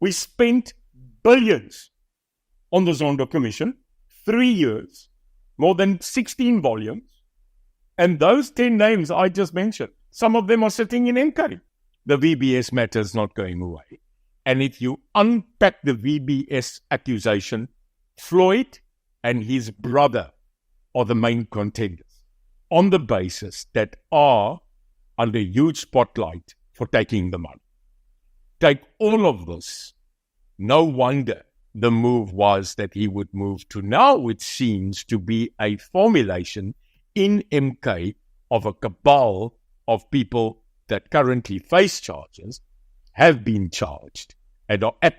We spent billions on the Zondo Commission, 3 years, more than 16 volumes. And those 10 names I just mentioned, some of them are sitting in MK. The VBS matter is not going away. And if you unpack the VBS accusation, Floyd and his brother are the main contenders on the basis that are under huge spotlight for taking the money. Take all of this. No wonder the move was that he would move to now, it seems to be a formulation in MK of a cabal of people that currently face charges, have been charged, and are at.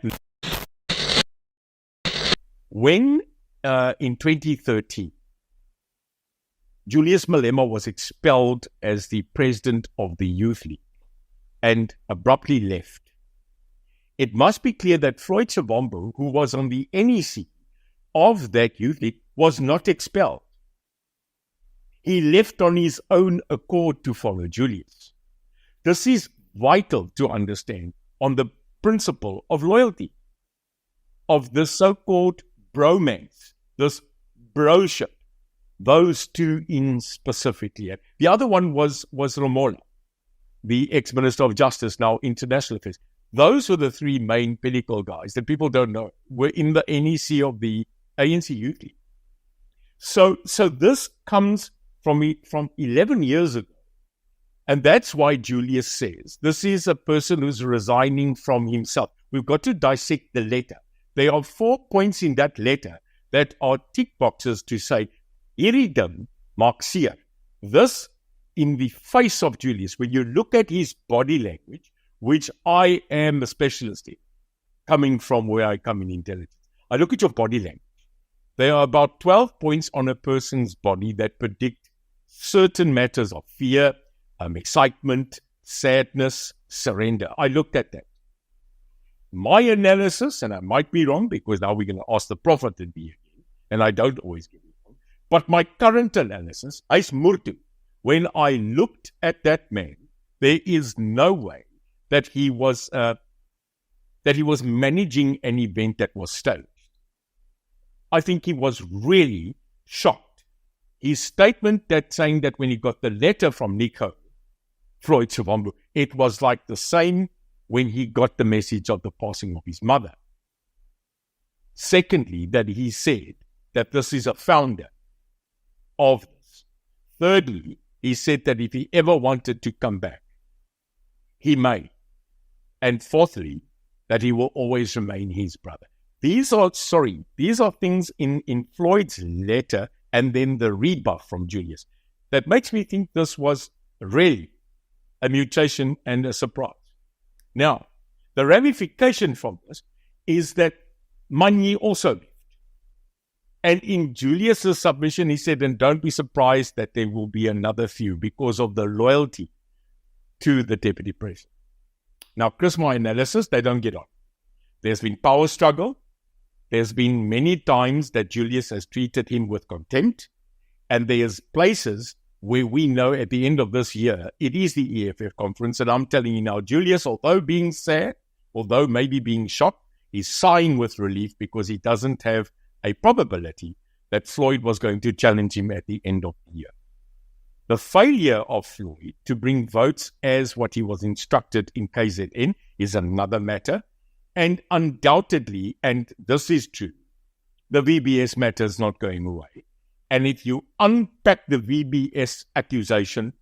When in 2013, Julius Malema was expelled as the president of the Youth League and abruptly left, it must be clear that Floyd Shivambu, who was on the NEC of that Youth League, was not expelled. He left on his own accord to follow Julius. This is vital to understand on the principle of loyalty, of the so-called bromance, this broship, those two in specifically. The other one was Ramola, the ex-Minister of Justice, now International Affairs. Those were the three main pinnacle guys that people don't know were in the NEC of the ANC Youth League. So this comes from 11 years ago. And that's why Julius says this is a person who's resigning from himself. We've got to dissect the letter. There are 4 points in that letter that are tick boxes to say, Iridum Marxier. This, in the face of Julius, when you look at his body language, which I am a specialist in, coming from where I come in intelligence, I look at your body language. There are about 12 points on a person's body that predict certain matters of fear, excitement, sadness, surrender. I looked at that. My analysis, and I might be wrong because now we're going to ask the Prophet to be again, and I don't always get it wrong, but my current analysis, Ais Murtu, when I looked at that man, there is no way that he was managing an event that was staged. I think he was really shocked. His statement that saying that when he got the letter from Nico, Floyd Shivambu, it was like the same when he got the message of the passing of his mother. Secondly, that he said that this is a founder of this. Thirdly, he said that if he ever wanted to come back, he may. And fourthly, that he will always remain his brother. These are things in Floyd's letter and then the rebuff from Julius that makes me think this was really a mutation and a surprise. Now, the ramification from this is that Manyi also left. And in Julius's submission, he said, and don't be surprised that there will be another few because of the loyalty to the deputy president. Now, Chris, my analysis, they don't get on. There's been power struggle. There's been many times that Julius has treated him with contempt. And there's places where we know at the end of this year, it is the EFF conference. And I'm telling you now, Julius, although being sad, although maybe being shocked, is sighing with relief because he doesn't have a probability that Floyd was going to challenge him at the end of the year. The failure of Floyd to bring votes as what he was instructed in KZN is another matter. And undoubtedly, and this is true, the VBS matter is not going away. And if you unpack the VBS accusation,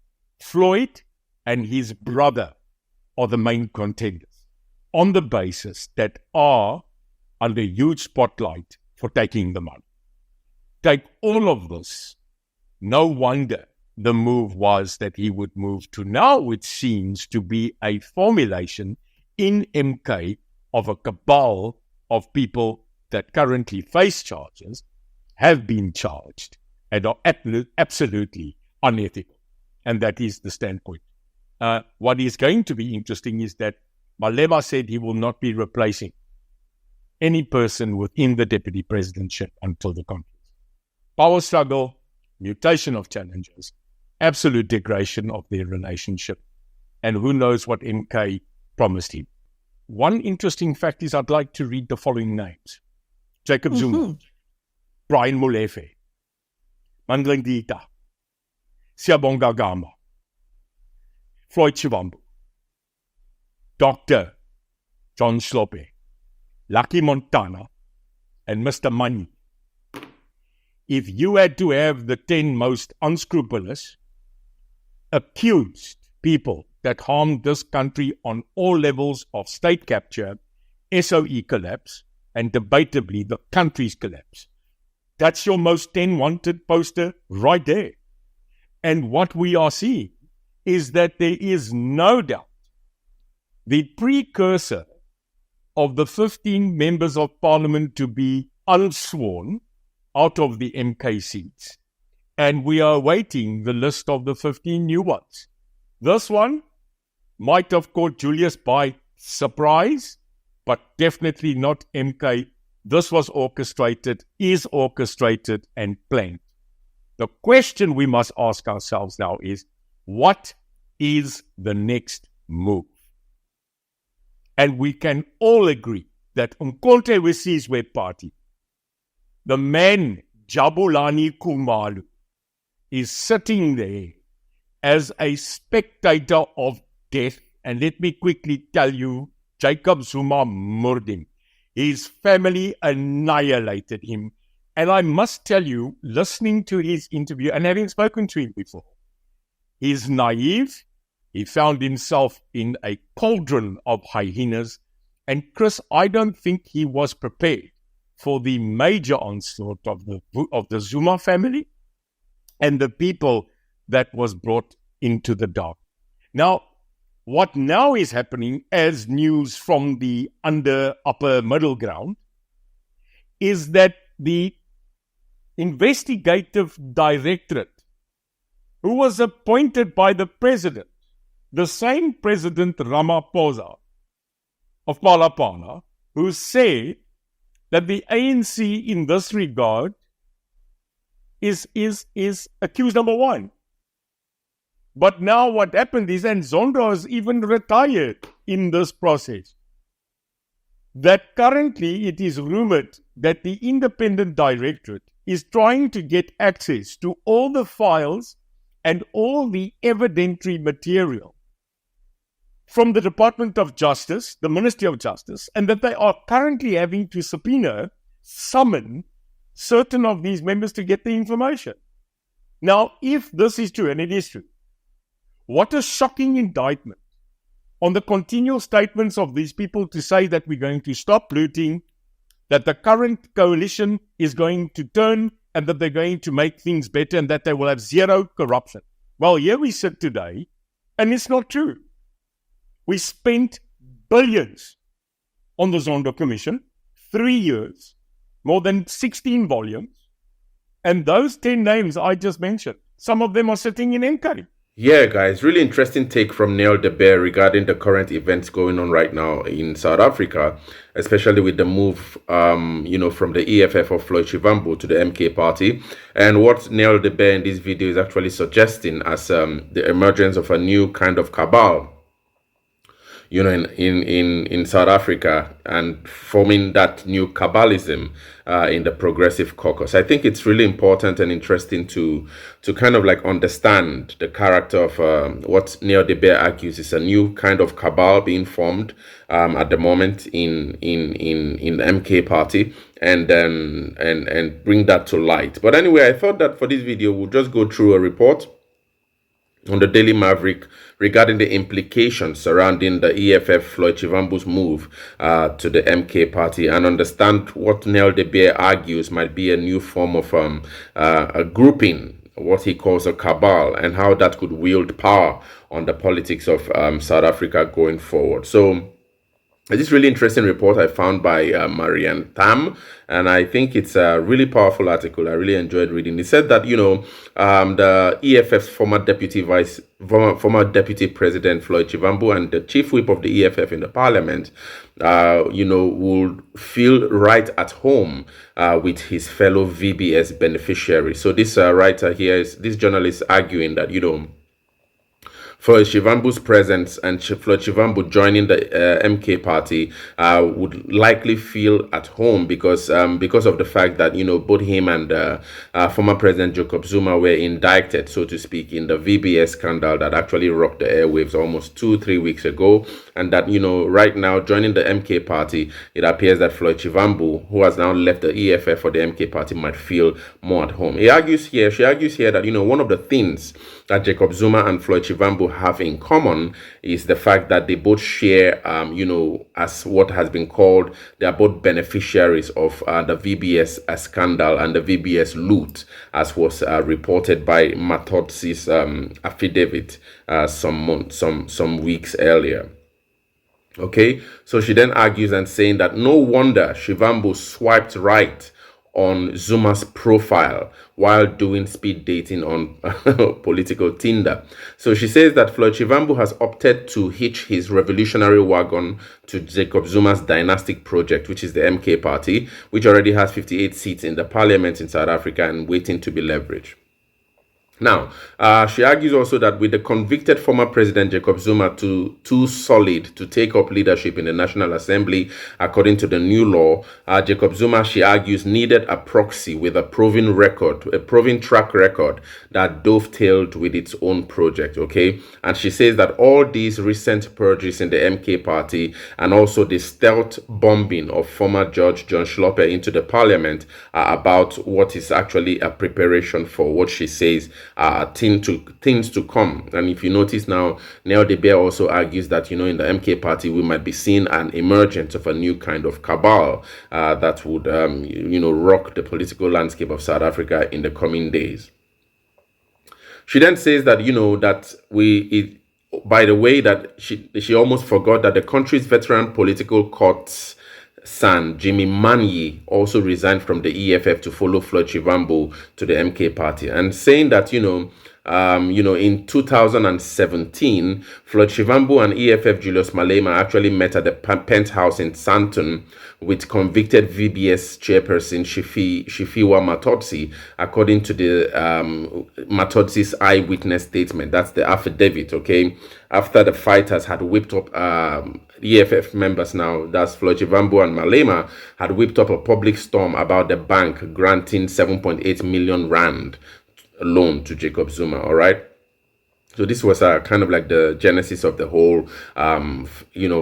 Floyd and his brother are the main contenders on the basis that are under huge spotlight for taking the money. Take all of this. No wonder the move was that he would move to now, it seems to be a formulation in MK of a cabal of people that currently face charges, have been charged, and are absolutely unethical. And that is the standpoint. What is going to be interesting is that Malema said he will not be replacing any person within the deputy presidentship until the conference. Power struggle, mutation of challenges, absolute degradation of their relationship, and who knows what MK promised him. one interesting fact is I'd like to read the following names. Jacob Zuma, Brian Molefe, Mandlingita, Siabonga Gama, Floy Shivambu, Dr. John Slope, Lucky Montana, and Mr. Money. If you had to have the 10 most unscrupulous, accused people that harmed this country on all levels of state capture, SOE collapse, and debatably the country's collapse, that's your most 10 wanted poster right there. And what we are seeing is that there is no doubt the precursor of the 15 members of parliament to be unsworn out of the MK seats. And we are awaiting the list of the 15 new ones. This one might have caught Julius by surprise, but definitely not MK. This was orchestrated, is orchestrated and planned. The question we must ask ourselves now is, what is the next move? And we can all agree that Umkhonto we Sizwe Party, the man Jabulani Kumalu, is sitting there as a spectator of death. And let me quickly tell you, Jacob Zuma murdered him. His family annihilated him. And I must tell you, listening to his interview and having spoken to him before, he's naive. He found himself in a cauldron of hyenas. And Chris, I don't think he was prepared for the major onslaught of the Zuma family and the people that was brought into the dark. Now, what now is happening as news from the upper middle ground is that the investigative directorate, who was appointed by the president, the same President Ramaphosa of Palapana, who said that the ANC in this regard is accused number one. But now what happened is, and Zondo has even retired in this process, that currently it is rumored that the independent directorate is trying to get access to all the files and all the evidentiary material from the Department of Justice, the Ministry of Justice, and that they are currently having to summon certain of these members to get the information. Now, if this is true, and it is true, what a shocking indictment on the continual statements of these people to say that we're going to stop looting, that the current coalition is going to turn and that they're going to make things better and that they will have zero corruption. Well, here we sit today, and it's not true. We spent billions on the Zondo Commission, 3 years, more than 16 volumes, and those 10 names I just mentioned, some of them are sitting in MK. Yeah, guys, really interesting take from Neil De Beer regarding the current events going on right now in South Africa, especially with the move, from the EFF of Floy Shivambu to the MK party. And what Neil De Beer in this video is actually suggesting as the emergence of a new kind of cabal, in South Africa, and forming that new cabalism in the Progressive Caucus. I think it's really important and interesting to kind of like understand the character of what Neil De Beer argues is a new kind of cabal being formed at the moment in the MK party, and bring that to light. But anyway, I thought that for this video we'll just go through a report on the Daily Maverick regarding the implications surrounding the EFF Floyd Shivambu's move to the MK party, and understand what Neil De Beer argues might be a new form of a grouping, what he calls a cabal, and how that could wield power on the politics of South Africa going forward. So this really interesting report I found by Marianne Tam, and I think it's a really powerful article. I really enjoyed reading. It said that, the EFF's former deputy president Floyd Shivambu and the chief whip of the EFF in the parliament, would feel right at home with his fellow VBS beneficiaries. So this writer here, this journalist arguing that, Floy Shivambu's presence and Floy Shivambu joining the MK party would likely feel at home because of the fact that both him and former President Jacob Zuma were indicted, so to speak, in the VBS scandal that actually rocked the airwaves almost 2-3 weeks ago, and that right now joining the MK party, it appears that Floy Shivambu, who has now left the EFF for the MK party, might feel more at home. She argues here that one of the things that Jacob Zuma and Floy Shivambu have in common is the fact that they both share, as what has been called, they are both beneficiaries of the VBS scandal and the VBS loot, as was reported by Matotsi's affidavit some weeks earlier. Okay, so she then argues and saying that no wonder Shivambu swiped right on Zuma's profile while doing speed dating on political Tinder. So she says that Floy Shivambu has opted to hitch his revolutionary wagon to Jacob Zuma's dynastic project, which is the MK party, which already has 58 seats in the parliament in South Africa and waiting to be leveraged. Now, she argues also that with the convicted former President Jacob Zuma too solid to take up leadership in the National Assembly, according to the new law, Jacob Zuma, she argues, needed a proxy with a proven track record that dovetailed with its own project, okay? And she says that all these recent purges in the MK party and also the stealth bombing of former Judge John Schlope into the parliament are about what is actually a preparation for what she says things to come. And if you notice now, Neo De Beer also argues that in the MK party we might be seeing an emergence of a new kind of cabal that would rock the political landscape of South Africa in the coming days. She then says that by the way, that she almost forgot that the country's veteran political courts son, Jimmy Manyi, also resigned from the EFF to follow Floy Shivambu to the MK party, and saying that in 2017, Floy Shivambu and EFF Julius Malema actually met at the penthouse in Sandton with convicted VBS chairperson Shifiwa Matotsi, according to the Matotsi's eyewitness statement. That's the affidavit, okay? After the fighters had whipped up EFF members now, that's Floy Shivambu and Malema, had whipped up a public storm about the bank granting 7.8 million rand loan to Jacob Zuma, all right? So this was kind of like the genesis of the whole,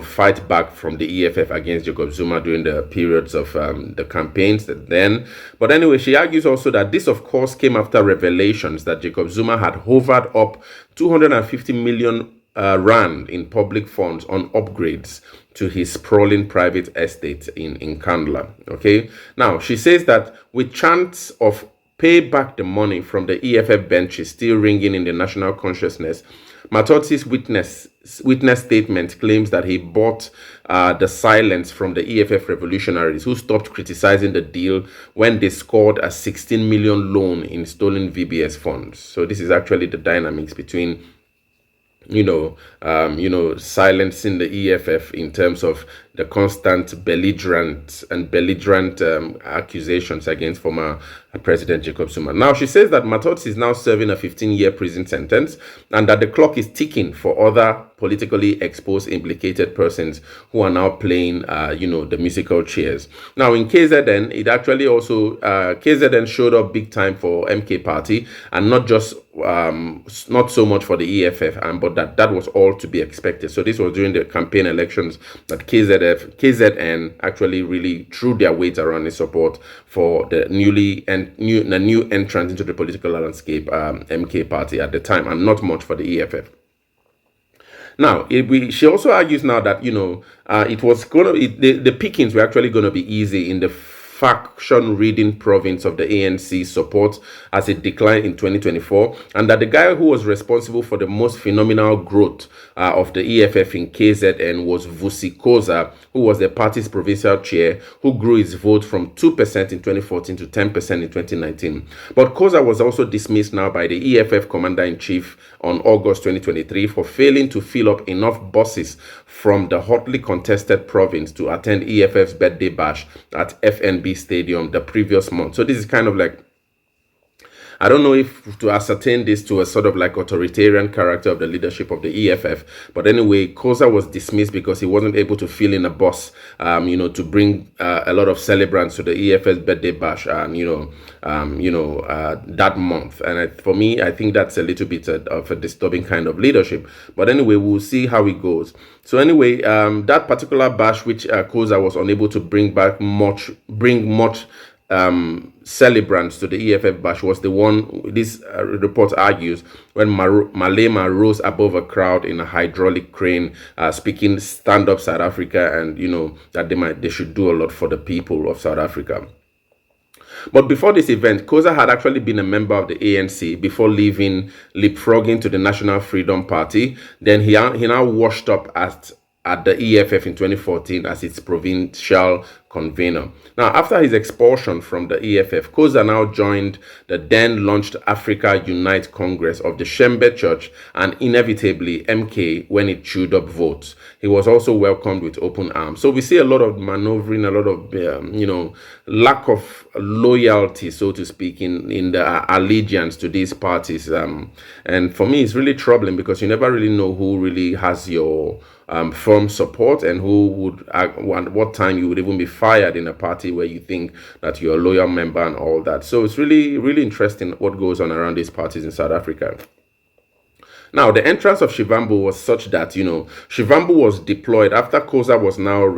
fight back from the EFF against Jacob Zuma during the periods of the campaigns then. But anyway, she argues also that this, of course, came after revelations that Jacob Zuma had hovered up 250 million rand in public funds on upgrades to his sprawling private estate in Kandla. Okay, now she says that with chants of pay back the money from the EFF benches still ringing in the national consciousness, Matotsi's witness statement claims that he bought the silence from the EFF revolutionaries who stopped criticizing the deal when they scored a 16 million loan in stolen VBS funds. So this is actually the dynamics between silencing the EFF in terms of the constant belligerent accusations against former President Jacob Zuma. Now, she says that Matotsi is now serving a 15-year prison sentence and that the clock is ticking for other politically exposed implicated persons who are now playing, the musical chairs. Now, in KZN, it actually also, KZN showed up big time for MK party, and not just not so much for the EFF, but that was all to be expected. So this was during the campaign elections that KZN actually really threw their weight around in support for the new entrant into the political landscape, MK party at the time, and not much for the EFF. Now, she also argues now that it was the pickings were actually going to be easy in the faction reading province of the ANC support as it declined in 2024, and that the guy who was responsible for the most phenomenal growth of the EFF in KZN was Vusi Koza, who was the party's provincial chair, who grew his vote from 2% in 2014 to 10% in 2019. But Koza was also dismissed now by the EFF commander-in-chief on August 2023 for failing to fill up enough buses from the hotly contested province to attend EFF's birthday bash at FNB Stadium the previous month. So this is kind of like I don't know if to ascertain this to a sort of like authoritarian character of the leadership of the EFF, but anyway, Koza was dismissed because he wasn't able to fill in a bus, to bring a lot of celebrants to the EFF's birthday bash, and that month. And for me, I think that's a little bit of a disturbing kind of leadership. But anyway, we'll see how it goes. So anyway, that particular bash, which Koza was unable to bring much celebrants to the EFF bash, was the one this report argues when Malema rose above a crowd in a hydraulic crane, speaking stand up South Africa, and that they should do a lot for the people of South Africa. But before this event, Koza had actually been a member of the ANC before leapfrogging to the National Freedom Party. Then he now washed up at the EFF in 2014 as its provincial convener. Now, after his expulsion from the EFF, Koza now joined the then launched Africa Unite Congress of the Shembe Church and inevitably MK when it chewed up votes. He was also welcomed with open arms. So we see a lot of maneuvering, a lot of lack of loyalty, so to speak, in the allegiance to these parties. And for me, it's really troubling because you never really know who really has your firm support and who would at what time you would even be fired in a party where you think that you're a loyal member and all that. So it's really, really interesting what goes on around these parties in South Africa. Now, the entrance of Shivambu was such that, Shivambu was deployed after Koza was now,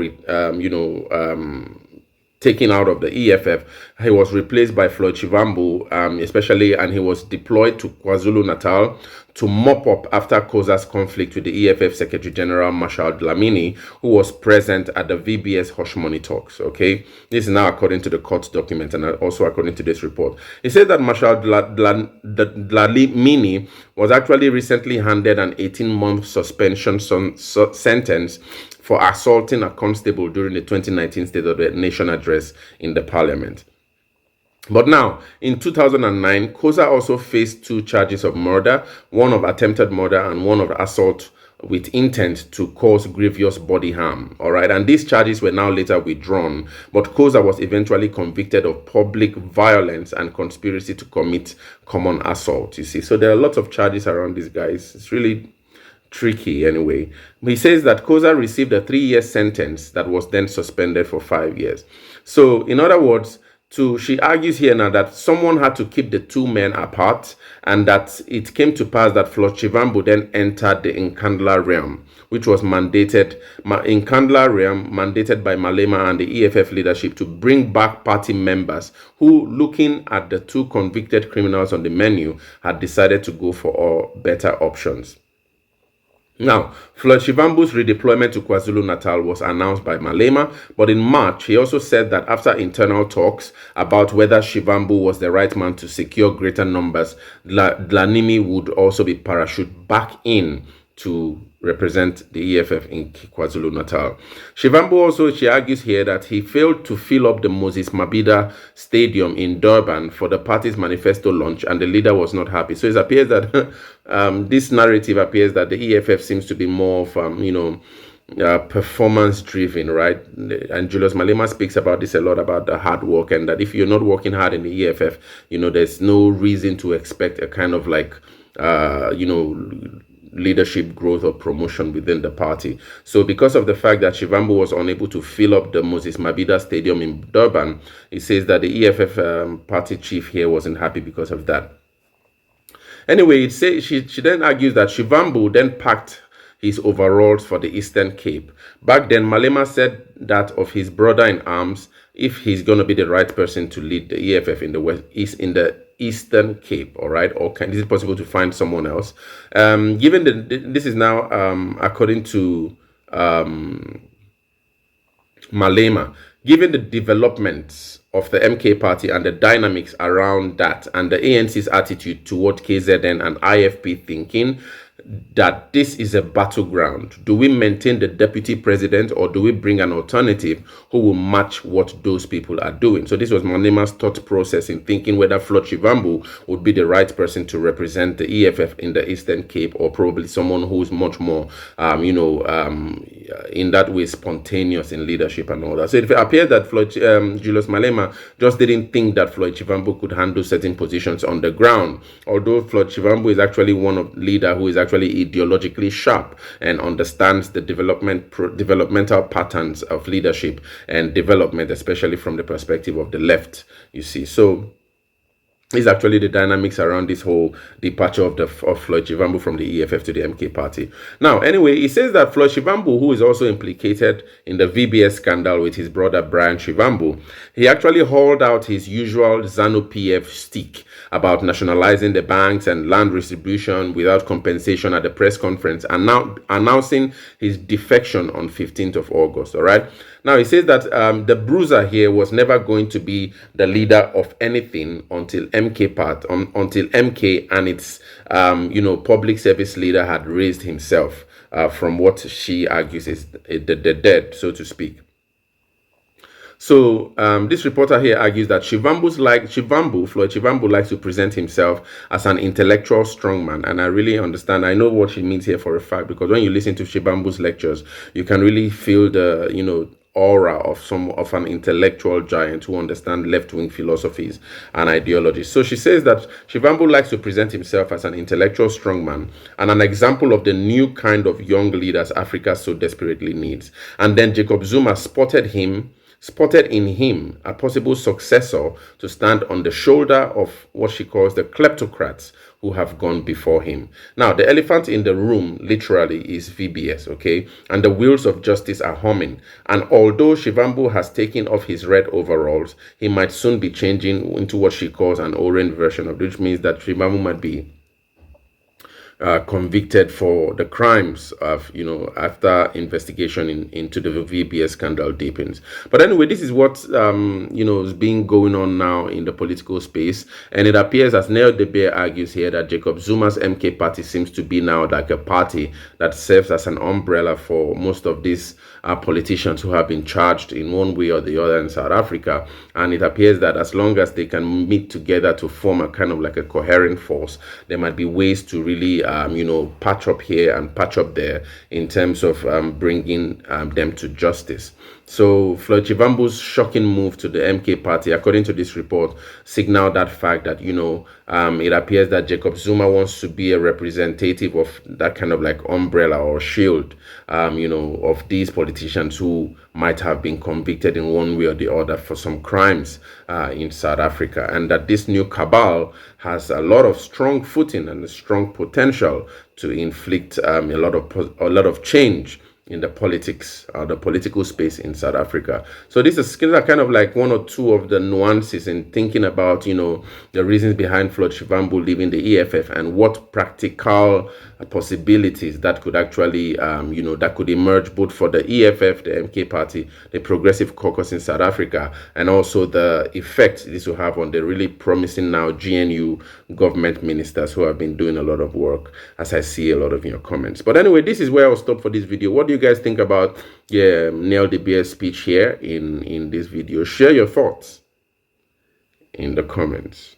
taken out of the EFF. He was replaced by Floy Shivambu, and he was deployed to KwaZulu-Natal to mop up after Koza's conflict with the EFF Secretary General Marshal Dlamini, who was present at the VBS hush money talks. Okay, this is now according to the court document and also according to this report. He said that Marshal Dlamini was actually recently handed an 18-month suspension sentence for assaulting a constable during the 2019 State of the Nation address in the parliament. But now, in 2009, Koza also faced 2 charges of murder, one of attempted murder and one of assault with intent to cause grievous body harm. All right, and these charges were now later withdrawn, but Koza was eventually convicted of public violence and conspiracy to commit common assault. You see, so there are lots of charges around these guys. It's really tricky anyway. He says that Koza received a 3-year sentence that was then suspended for 5 years. So, in other words, she argues here now that someone had to keep the 2 men apart, and that it came to pass that Floy Shivambu then entered the Nkandla realm, which was mandated by Malema and the EFF leadership to bring back party members who, looking at the 2 convicted criminals on the menu, had decided to go for better options. Now, Floy Shivambu's redeployment to KwaZulu-Natal was announced by Malema, but in March, he also said that after internal talks about whether Shivambu was the right man to secure greater numbers, Dlamini would also be parachuted back in to represent the EFF in KwaZulu-Natal. Shivambu also, she argues here that he failed to fill up the Moses Mabhida Stadium in Durban for the party's manifesto launch, and the leader was not happy. So it appears that this narrative appears that the EFF seems to be more of, performance driven, right? And Julius Malema speaks about this a lot, about the hard work, and that if you're not working hard in the EFF, there's no reason to expect a kind of like, leadership growth or promotion within the party. So because of the fact that Shivambu was unable to fill up the Moses Mabhida Stadium in Durban, he says that the EFF party chief here wasn't happy because of that. Anyway, she then argues that Shivambu then packed his overalls for the Eastern Cape. Back then, Malema said that of his brother in arms, if he's going to be the right person to lead the EFF in the Eastern Cape, all right, or is it possible to find someone else? This is now according to Malema, given the developments of the MK party and the dynamics around that and the ANC's attitude toward KZN and IFP thinking, that this is a battleground. Do we maintain the deputy president, or do we bring an alternative who will match what those people are doing? So this was Malema's thought process in thinking whether Floy Shivambu would be the right person to represent the EFF in the Eastern Cape, or probably someone who is much more, in that way, spontaneous in leadership and all that. So it appears that Julius Malema just didn't think that Floy Shivambu could handle certain positions on the ground, although Floy Shivambu is actually one of leader who is actually ideologically sharp and understands the developmental patterns of leadership and development, especially from the perspective of the left, you see. So is actually the dynamics around this whole departure of Floy Shivambu from the EFF to the MK party. Now, anyway, he says that Floy Shivambu, who is also implicated in the VBS scandal with his brother Brian Shivambu, he actually hauled out his usual ZANU-PF stick about nationalizing the banks and land distribution without compensation at the press conference, and now announcing his defection on 15th of August, all right? Now, he says that the bruiser here was never going to be the leader of anything until MK and its, public service leader had raised himself from what she argues is the dead, so to speak. So this reporter here argues that Floy Shivambu likes to present himself as an intellectual strongman, and I really understand. I know what she means here for a fact, because when you listen to Shivambu's lectures, you can really feel the aura of an intellectual giant who understands left-wing philosophies and ideologies. So she says that Shivambu likes to present himself as an intellectual strongman and an example of the new kind of young leaders Africa so desperately needs. And then Jacob Zuma spotted in him a possible successor to stand on the shoulder of what she calls the kleptocrats who have gone before him. Now, the elephant in the room literally is VBS, okay? And the wheels of justice are humming. And although Shivambu has taken off his red overalls, he might soon be changing into what she calls an orange version of it, which means that Shivambu might be convicted for the crimes of, after investigation into the VBS scandal deepens. But anyway, this is what, is being going on now in the political space. And it appears, as Neo De Beer argues here, that Jacob Zuma's MK party seems to be now like a party that serves as an umbrella for most of these politicians who have been charged in one way or the other in South Africa. And it appears that as long as they can meet together to form a kind of like a coherent force, there might be ways to really patch up here and patch up there in terms of bringing them to justice. So Floy Shivambu's shocking move to the MK party, according to this report, signaled that fact that, it appears that Jacob Zuma wants to be a representative of that kind of like umbrella or shield, of these politicians who might have been convicted in one way or the other for some crimes in South Africa, and that this new cabal has a lot of strong footing and a strong potential to inflict a lot of change in the politics, the political space in South Africa. So this is kind of like one or two of the nuances in thinking about, the reasons behind Floy Shivambu leaving the EFF and what practical possibilities that could actually, that could emerge both for the EFF, the MK party, the Progressive Caucus in South Africa, and also the effect this will have on the really promising now GNU government ministers who have been doing a lot of work, as I see a lot of your comments. But anyway, this is where I'll stop for this video. What do you guys think about Neo De Beer's speech here in this video? Share your thoughts in the comments.